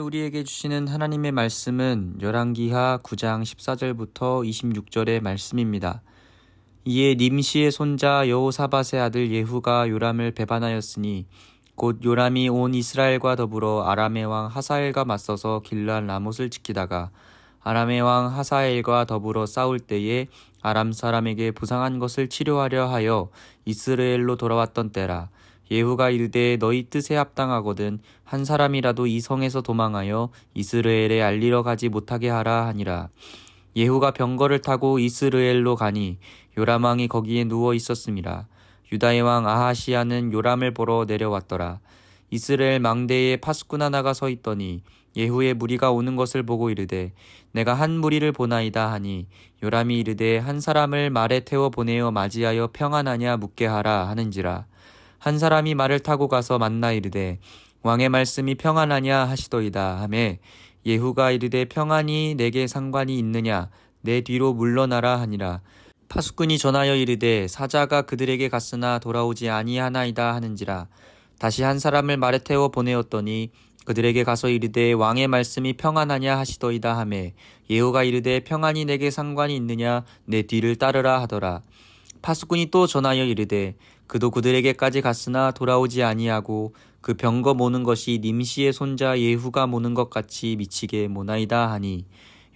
우리에게 주시는 하나님의 말씀은 열왕기하 9장 14절부터 26절의 말씀입니다. 이에 nim시의 손자 여호사밧의 아들 예후가 요람을 배반하였으니 곧 요람이 온 이스라엘과 더불어 아람의 왕 하사엘과 맞서서 길르앗 라못을 지키다가 아람의 왕 하사엘과 더불어 싸울 때에 아람 사람에게 부상한 것을 치료하려 하여 이스라엘로 돌아왔던 때라. 예후가 이르되 너희 뜻에 합당하거든 한 사람이라도 이 성에서 도망하여 이스라엘에 알리러 가지 못하게 하라 하니라. 예후가 병거를 타고 이스라엘로 가니 요람 왕이 거기에 누워 있었음이라. 유다의 왕 아하시야는 요람을 보러 내려왔더라. 이스라엘 망대에 파수꾼 하나가 서 있더니 예후의 무리가 오는 것을 보고 이르되 내가 한 무리를 보나이다 하니 요람이 이르되 한 사람을 말에 태워 보내어 맞이하여 평안하냐 묻게 하라 하는지라. 한 사람이 말을 타고 가서 만나 이르되 왕의 말씀이 평안하냐 하시더이다 하매 예후가 이르되 평안이 내게 상관이 있느냐 내 뒤로 물러나라 하니라. 파수꾼이 전하여 이르되 사자가 그들에게 갔으나 돌아오지 아니하나이다 하는지라. 다시 한 사람을 말에 태워 보내었더니 그들에게 가서 이르되 왕의 말씀이 평안하냐 하시더이다 하매 예후가 이르되 평안이 내게 상관이 있느냐 내 뒤를 따르라 하더라. 파수꾼이 또 전하여 이르되 그도 그들에게까지 갔으나 돌아오지 아니하고 그 병거 모는 것이 nim시의 손자 예후가 모는 것 같이 미치게 모나이다 하니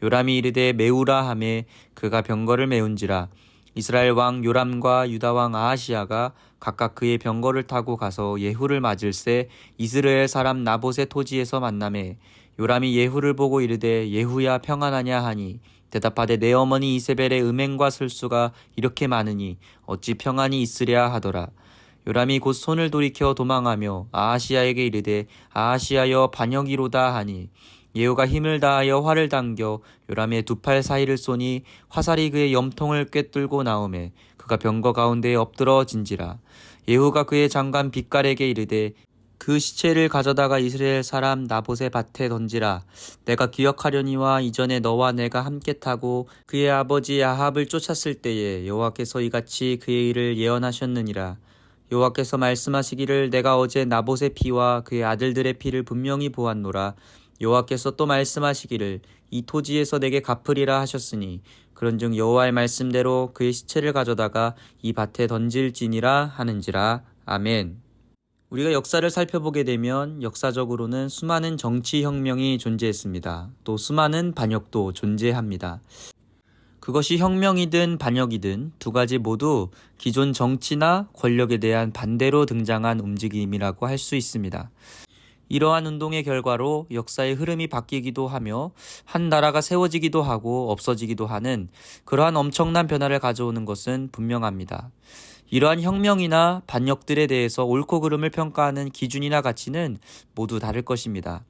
요람이 이르되 메우라 하매 그가 병거를 메운지라. 이스라엘 왕 요람과 유다 왕 아하시야가 각각 그의 병거를 타고 가서 예후를 맞을새 이스라엘 사람 나봇의 토지에서 만나매 요람이 예후를 보고 이르되 예후야 평안하냐 하니 대답하되 내 어머니 이세벨의 음행과 술수가 이렇게 많으니 어찌 평안이 있으랴 하더라. 요람이 곧 손을 돌이켜 도망하며 아하시야에게 이르되 아하시야여 반역이로다 하니 예후가 힘을 다하여 활을 당겨 요람의 두 팔 사이를 쏘니 화살이 그의 염통을 꿰뚫고 나오매 그가 병거 가운데에 엎드러진지라. 예후가 그의 장관 빗갈에게 이르되 그 시체를 가져다가 이스라엘 사람 나봇의 밭에 던지라. 내가 기억하려니와 이전에 너와 내가 함께 타고 그의 아버지 아합을 쫓았을 때에 여호와께서 이같이 그의 일을 예언하셨느니라. 여호와께서 말씀하시기를 내가 어제 나봇의 피와 그의 아들들의 피를 분명히 보았노라. 여호와께서 또 말씀하시기를 이 토지에서 내게 갚으리라 하셨으니 그런즉 여호와의 말씀대로 그의 시체를 가져다가 이 밭에 던질지니라 하는지라. 아멘. 우리가 역사를 살펴보게 되면 역사적으로는 수많은 정치혁명이 존재했습니다. 또 수많은 반역도 존재합니다. 그것이 혁명이든 반역이든 두 가지 모두 기존 정치나 권력에 대한 반대로 등장한 움직임이라고 할 수 있습니다. 이러한 운동의 결과로 역사의 흐름이 바뀌기도 하며 한 나라가 세워지기도 하고 없어지기도 하는 그러한 엄청난 변화를 가져오는 것은 분명합니다. 이러한 혁명이나 반역들에 대해서 옳고 그름을 평가하는 기준이나 가치는 모두 다를 것입니다.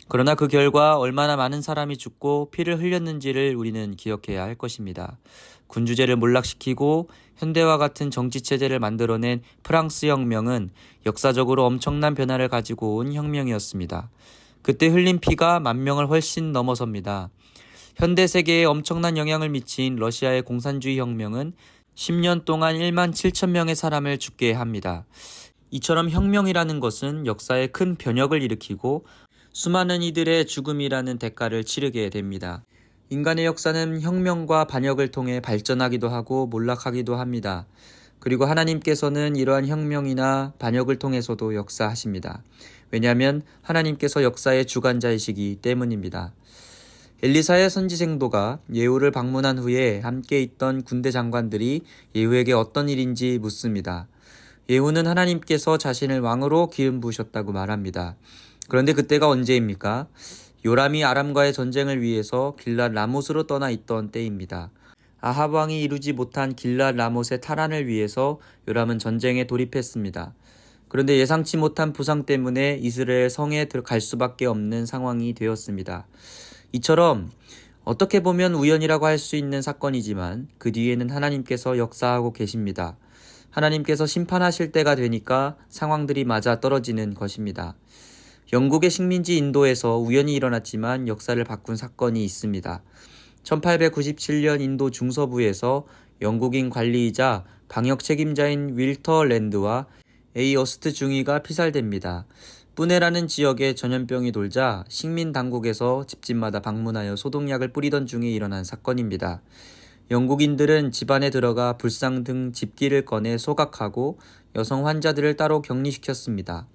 그러나 그 결과 얼마나 많은 사람이 죽고 피를 흘렸는지를 우리는 기억해야 할 것입니다. 군주제를 몰락시키고 현대와 같은 정치체제를 만들어낸 프랑스 혁명은 역사적으로 엄청난 변화를 가지고 온 혁명이었습니다. 그때 흘린 피가 10,000명을 훨씬 넘어섭니다. 현대 세계에 엄청난 영향을 미친 러시아의 공산주의 혁명은 10년 동안 17,000명의 사람을 죽게 합니다. 이처럼 혁명이라는 것은 역사에 큰 변혁을 일으키고 수많은 이들의 죽음이라는 대가를 치르게 됩니다. 인간의 역사는 혁명과 반역을 통해 발전하기도 하고 몰락하기도 합니다. 그리고 하나님께서는 이러한 혁명이나 반역을 통해서도 역사하십니다. 왜냐하면 하나님께서 역사의 주관자이시기 때문입니다. 엘리사의 선지생도가 예후를 방문한 후에 함께 있던 군대 장관들이 예후에게 어떤 일인지 묻습니다. 예후는 하나님께서 자신을 왕으로 기름 부으셨다고 말합니다. 그런데 그때가 언제입니까? 요람이 아람과의 전쟁을 위해서 길르앗 라못으로 떠나 있던 때입니다. 아합 왕이 이루지 못한 길르앗 라못의 탈환을 위해서 요람은 전쟁에 돌입했습니다. 그런데 예상치 못한 부상 때문에 이스라엘 성에 갈 수밖에 없는 상황이 되었습니다. 이처럼 어떻게 보면 우연이라고 할 수 있는 사건이지만 그 뒤에는 하나님께서 역사하고 계십니다. 하나님께서 심판하실 때가 되니까 상황들이 맞아 떨어지는 것입니다. 영국의 식민지 인도에서 우연히 일어났지만 역사를 바꾼 사건이 있습니다. 1897년 인도 중서부에서 영국인 관리이자 방역 책임자인 윌터 랜드와 A 어스트 중위가 피살됩니다. 뿌네라는 지역에 전염병이 돌자 식민 당국에서 집집마다 방문하여 소독약을 뿌리던 중에 일어난 사건입니다. 영국인들은 집안에 들어가 불상 등 집기를 꺼내 소각하고 여성 환자들을 따로 격리시켰습니다.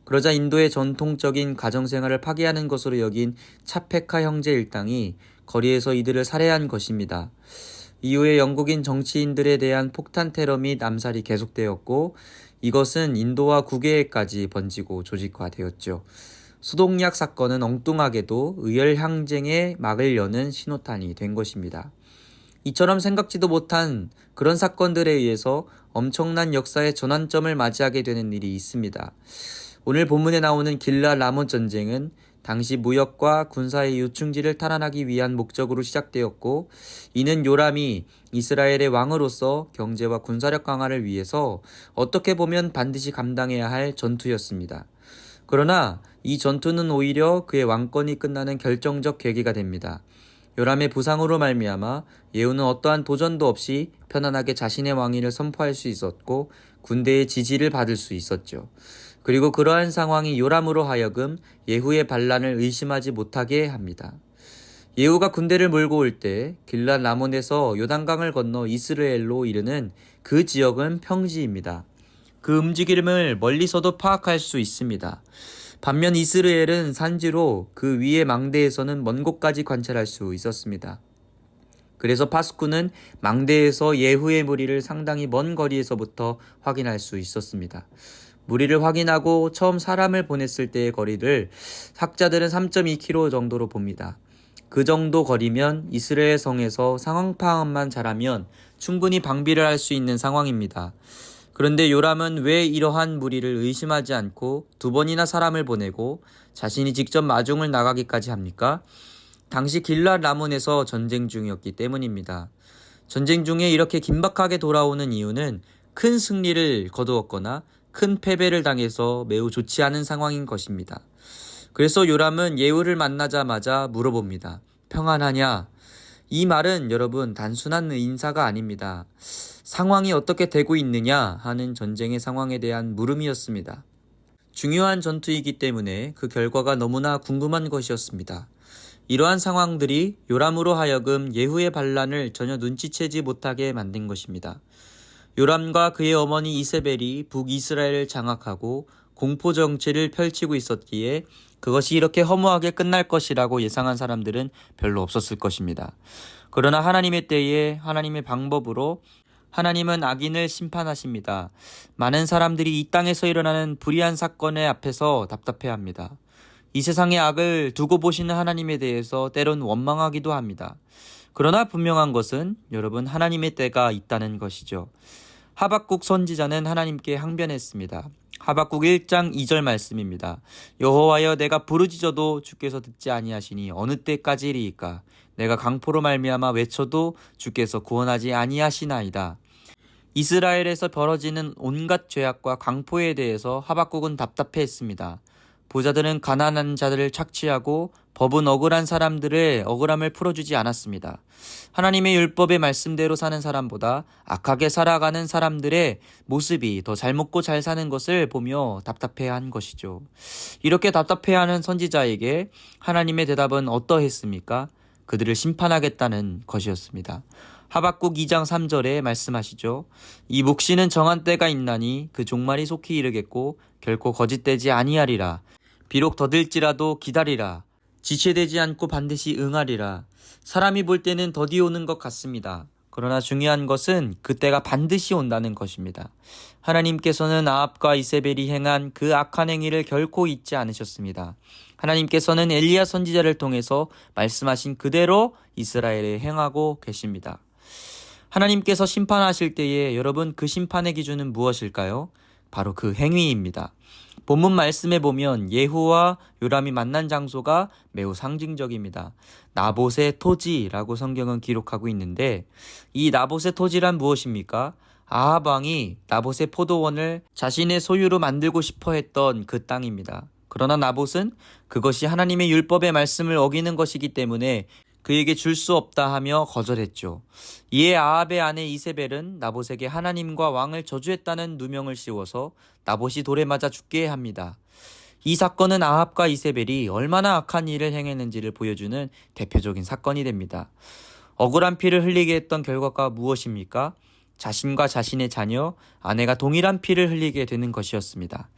그러자 인도의 전통적인 가정생활을 파괴하는 것으로 여긴 차페카 형제 일당이 거리에서 이들을 살해한 것입니다. 이후에 영국인 정치인들에 대한 폭탄 테러 및 암살이 계속되었고 이것은 인도와 국외에까지 번지고 조직화되었죠. 소독약 사건은 엉뚱하게도 의열 항쟁의 막을 여는 신호탄이 된 것입니다. 이처럼 생각지도 못한 그런 사건들에 의해서 엄청난 역사의 전환점을 맞이하게 되는 일이 있습니다. 오늘 본문에 나오는 길라 라몬 전쟁은 당시 무역과 군사의 요충지를 탈환하기 위한 목적으로 시작되었고 이는 요람이 이스라엘의 왕으로서 경제와 군사력 강화를 위해서 어떻게 보면 반드시 감당해야 할 전투였습니다. 그러나 이 전투는 오히려 그의 왕권이 끝나는 결정적 계기가 됩니다. 요람의 부상으로 말미암아 예후는 어떠한 도전도 없이 편안하게 자신의 왕위를 선포할 수 있었고 군대의 지지를 받을 수 있었죠. 그리고 그러한 상황이 요람으로 하여금 예후의 반란을 의심하지 못하게 합니다. 예후가 군대를 몰고 올 때 길랏 라몬에서 요단강을 건너 이스라엘로 이르는 그 지역은 평지입니다. 그 움직임을 멀리서도 파악할 수 있습니다. 반면 이스라엘은 산지로 그 위의 망대에서는 먼 곳까지 관찰할 수 있었습니다. 그래서 파수꾼은 망대에서 예후의 무리를 상당히 먼 거리에서부터 확인할 수 있었습니다. 무리를 확인하고 처음 사람을 보냈을 때의 거리를 학자들은 3.2km 정도로 봅니다. 그 정도 거리면 이스라엘 성에서 상황 파악만 잘하면 충분히 방비를 할 수 있는 상황입니다. 그런데 요람은 왜 이러한 무리를 의심하지 않고 2번이나 사람을 보내고 자신이 직접 마중을 나가기까지 합니까? 당시 길랏 라몬에서 전쟁 중이었기 때문입니다. 전쟁 중에 이렇게 긴박하게 돌아오는 이유는 큰 승리를 거두었거나 큰 패배를 당해서 매우 좋지 않은 상황인 것입니다. 그래서 요람은 예후를 만나자마자 물어봅니다. 평안하냐? 이 말은 여러분 단순한 인사가 아닙니다. 상황이 어떻게 되고 있느냐 하는 전쟁의 상황에 대한 물음이었습니다. 중요한 전투이기 때문에 그 결과가 너무나 궁금한 것이었습니다. 이러한 상황들이 요람으로 하여금 예후의 반란을 전혀 눈치채지 못하게 만든 것입니다. 요람과 그의 어머니 이세벨이 북이스라엘을 장악하고 공포 정치를 펼치고 있었기에 그것이 이렇게 허무하게 끝날 것이라고 예상한 사람들은 별로 없었을 것입니다. 그러나 하나님의 때에 하나님의 방법으로 하나님은 악인을 심판하십니다. 많은 사람들이 이 땅에서 일어나는 불의한 사건의 앞에서 답답해합니다. 이 세상의 악을 두고 보시는 하나님에 대해서 때론 원망하기도 합니다. 그러나 분명한 것은 여러분 하나님의 때가 있다는 것이죠. 하박국 선지자는 하나님께 항변했습니다. 하박국 1장 2절 말씀입니다. 여호와여 내가 부르짖어도 주께서 듣지 아니하시니 어느 때까지리이까 내가 강포로 말미암아 외쳐도 주께서 구원하지 아니하시나이다. 이스라엘에서 벌어지는 온갖 죄악과 강포에 대해서 하박국은 답답해했습니다. 부자들은 가난한 자들을 착취하고 법은 억울한 사람들의 억울함을 풀어주지 않았습니다. 하나님의 율법의 말씀대로 사는 사람보다 악하게 살아가는 사람들의 모습이 더 잘 먹고 잘 사는 것을 보며 답답해한 것이죠. 이렇게 답답해하는 선지자에게 하나님의 대답은 어떠했습니까? 그들을 심판하겠다는 것이었습니다. 하박국 2장 3절에 말씀하시죠. 이 묵시는 정한 때가 있나니 그 종말이 속히 이르겠고 결코 거짓되지 아니하리라. 비록 더딜지라도 기다리라. 지체되지 않고 반드시 응하리라. 사람이 볼 때는 더디 오는 것 같습니다. 그러나 중요한 것은 그때가 반드시 온다는 것입니다. 하나님께서는 아합과 이세벨이 행한 그 악한 행위를 결코 잊지 않으셨습니다. 하나님께서는 엘리야 선지자를 통해서 말씀하신 그대로 이스라엘에 행하고 계십니다. 하나님께서 심판하실 때에 여러분 그 심판의 기준은 무엇일까요? 바로 그 행위입니다. 본문 말씀에 보면 예후와 요람이 만난 장소가 매우 상징적입니다. 나봇의 토지라고 성경은 기록하고 있는데 이 나봇의 토지란 무엇입니까? 아합 왕이 나봇의 포도원을 자신의 소유로 만들고 싶어 했던 그 땅입니다. 그러나 나봇은 그것이 하나님의 율법의 말씀을 어기는 것이기 때문에 그에게 줄 수 없다 하며 거절했죠. 이에 아합의 아내 이세벨은 나봇에게 하나님과 왕을 저주했다는 누명을 씌워서 나봇이 돌에 맞아 죽게 합니다. 이 사건은 아합과 이세벨이 얼마나 악한 일을 행했는지를 보여주는 대표적인 사건이 됩니다. 억울한 피를 흘리게 했던 결과가 무엇입니까? 자신과 자신의 자녀, 아내가 동일한 피를 흘리게 되는 것이었습니다.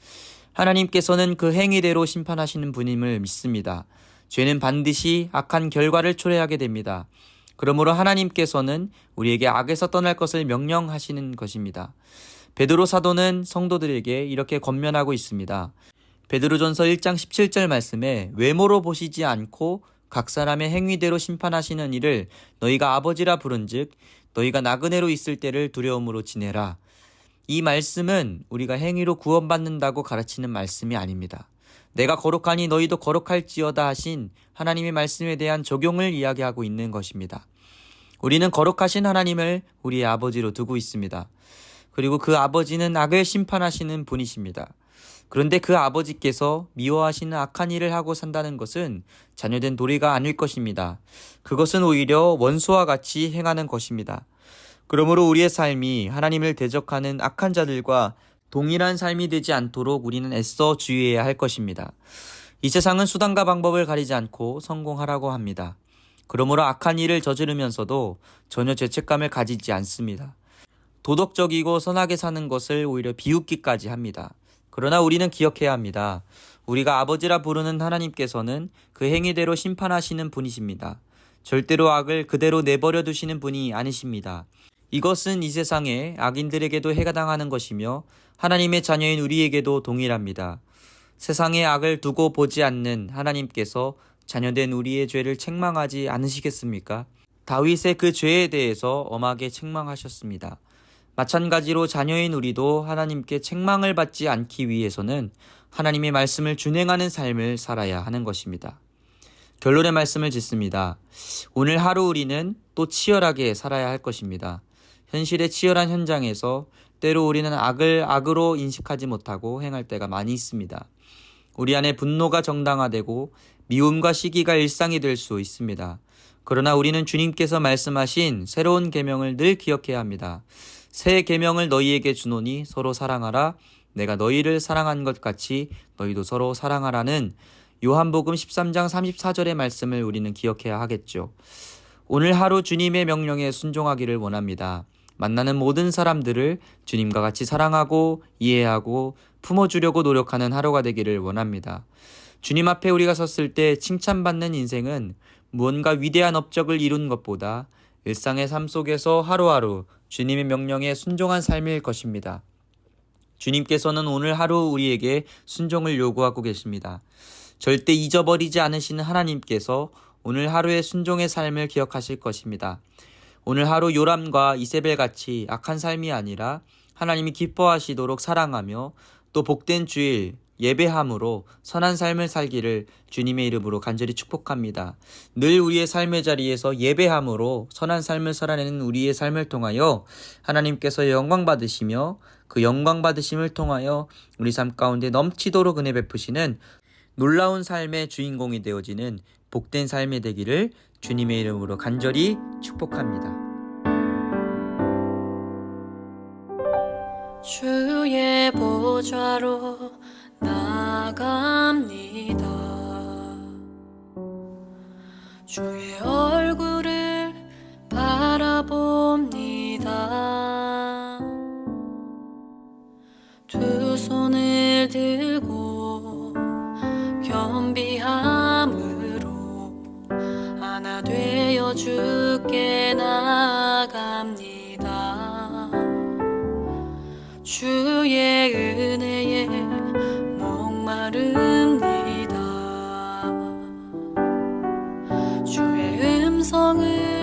하나님께서는 그 행위대로 심판하시는 분임을 믿습니다. 죄는 반드시 악한 결과를 초래하게 됩니다. 그러므로 하나님께서는 우리에게 악에서 떠날 것을 명령하시는 것입니다. 베드로 사도는 성도들에게 이렇게 권면하고 있습니다. 베드로전서 1장 17절 말씀에 외모로 보시지 않고 각 사람의 행위대로 심판하시는 이를 너희가 아버지라 부른즉 너희가 나그네로 있을 때를 두려움으로 지내라. 이 말씀은 우리가 행위로 구원받는다고 가르치는 말씀이 아닙니다. 내가 거룩하니 너희도 거룩할지어다 하신 하나님의 말씀에 대한 적용을 이야기하고 있는 것입니다. 우리는 거룩하신 하나님을 우리의 아버지로 두고 있습니다. 그리고 그 아버지는 악을 심판하시는 분이십니다. 그런데 그 아버지께서 미워하시는 악한 일을 하고 산다는 것은 자녀된 도리가 아닐 것입니다. 그것은 오히려 원수와 같이 행하는 것입니다. 그러므로 우리의 삶이 하나님을 대적하는 악한 자들과 동일한 삶이 되지 않도록 우리는 애써 주의해야 할 것입니다. 이 세상은 수단과 방법을 가리지 않고 성공하라고 합니다. 그러므로 악한 일을 저지르면서도 전혀 죄책감을 가지지 않습니다. 도덕적이고 선하게 사는 것을 오히려 비웃기까지 합니다. 그러나 우리는 기억해야 합니다. 우리가 아버지라 부르는 하나님께서는 그 행위대로 심판하시는 분이십니다. 절대로 악을 그대로 내버려 두시는 분이 아니십니다. 이것은 이 세상의 악인들에게도 해당하는 것이며 하나님의 자녀인 우리에게도 동일합니다. 세상의 악을 두고 보지 않는 하나님께서 자녀된 우리의 죄를 책망하지 않으시겠습니까? 다윗의 그 죄에 대해서 엄하게 책망하셨습니다. 마찬가지로 자녀인 우리도 하나님께 책망을 받지 않기 위해서는 하나님의 말씀을 준행하는 삶을 살아야 하는 것입니다. 결론의 말씀을 짓습니다. 오늘 하루 우리는 또 치열하게 살아야 할 것입니다. 현실의 치열한 현장에서 때로 우리는 악을 악으로 인식하지 못하고 행할 때가 많이 있습니다. 우리 안에 분노가 정당화되고 미움과 시기가 일상이 될 수 있습니다. 그러나 우리는 주님께서 말씀하신 새로운 계명을 늘 기억해야 합니다. 새 계명을 너희에게 주노니 서로 사랑하라. 내가 너희를 사랑한 것 같이 너희도 서로 사랑하라는 요한복음 13장 34절의 말씀을 우리는 기억해야 하겠죠. 오늘 하루 주님의 명령에 순종하기를 원합니다. 만나는 모든 사람들을 주님과 같이 사랑하고 이해하고 품어주려고 노력하는 하루가 되기를 원합니다. 주님 앞에 우리가 섰을 때 칭찬받는 인생은 무언가 위대한 업적을 이룬 것보다 일상의 삶 속에서 하루하루 주님의 명령에 순종한 삶일 것입니다. 주님께서는 오늘 하루 우리에게 순종을 요구하고 계십니다. 절대 잊어버리지 않으시는 하나님께서 오늘 하루의 순종의 삶을 기억하실 것입니다. 오늘 하루 요람과 이세벨 같이 악한 삶이 아니라 하나님이 기뻐하시도록 사랑하며 또 복된 주일 예배함으로 선한 삶을 살기를 주님의 이름으로 간절히 축복합니다. 늘 우리의 삶의 자리에서 예배함으로 선한 삶을 살아내는 우리의 삶을 통하여 하나님께서 영광 받으시며 그 영광 받으심을 통하여 우리 삶 가운데 넘치도록 은혜 베푸시는 놀라운 삶의 주인공이 되어지는 복된 삶이 되기를 주님의 이름으로 간절히 축복합니다. 주의 보좌로 나갑니다. 주의 얼굴을 바라봅니다. 두 손을 들고 겸비함으로 하나 되어 주께 나갑니다. 주의 은혜에 목마릅니다. 주의 음성을